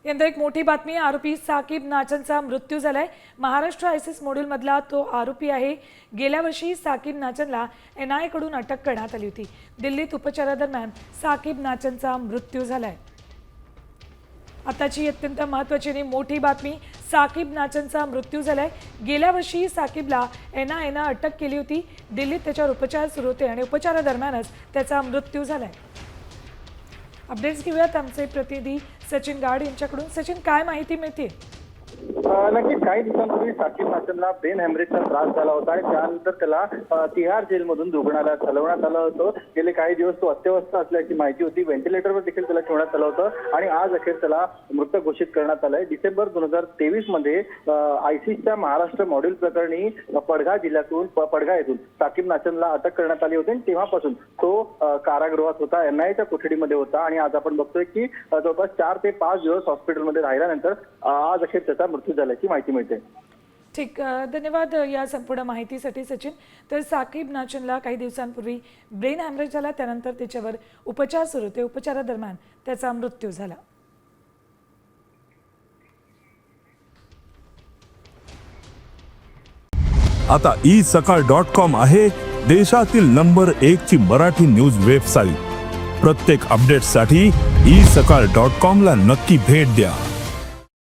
यंदा एक मोठी बातमी। आरोपी साकीब नाचनचा मृत्यू झालाय। महाराष्ट्र आयसिस मॉड्यूल मधला तो आरोपी आहे। गेल्या वर्षी साकीब नाचनला एनआयए कडून अटक करण्यात आली होती। दिल्लीत उपचारादरम्यान साकीब नाचनचा मृत्यू झालाय। आताची अत्यंत महत्त्वाची आणि मोठी बातमी, साकीब नाचनचा मृत्यू झालाय। गेल्या वर्षी साकीबला एनआयएनं अटक केली होती। दिल्लीत त्याच्यावर उपचार सुरू होते आणि उपचारादरम्यानच त्याचा मृत्यू झालाय। अपडेट्स घेऊयात आमचे प्रतिनिधी सचिन गाड यांच्याकडून। सचिन, काय माहिती मिळते? नक्कीच काही दिवसांपूर्वी साकीब नाचनला ब्रेन हॅमरेजचा त्रास झाला होता। त्यानंतर त्याला तिहार जेलमधून रुग्णालयात हलवण्यात आलं होतं। गेले काही दिवस तो अत्यवस्थ असल्याची माहिती होती। व्हेंटिलेटरवर देखील त्याला ठेवण्यात आलं होतं आणि आज अखेर त्याला मृत घोषित करण्यात आलंय। डिसेंबर 2023 मध्ये आयसिसच्या महाराष्ट्र मॉड्यूल प्रकरणी पडघा येथून साकीब नाचनला अटक करण्यात आली होती। तेव्हापासून तो कारागृहात होता, एनआयएच्या कोठडीमध्ये होता आणि आज आपण बघतोय की जवळपास 4 ते 5 दिवस हॉस्पिटलमध्ये राहिल्यानंतर आज अखेर त्याचा मृत्यू झाल्याची माहिती मिळते। ठीक, धन्यवाद या संपूर्ण माहितीसाठी सचिन। तर साकीब नाचनला काही दिवसांपूर्वी ब्रेन हॅमरेज झाला, त्यानंतर त्याच्यावर उपचार सुरू होते। उपचारादरम्यान त्याचा मृत्यू झाला। आता isakal.com आहे देशातील नंबर 1 ची मराठी न्यूज वेबसाईट। प्रत्येक अपडेटसाठी isakal.com ला नक्की भेट द्या।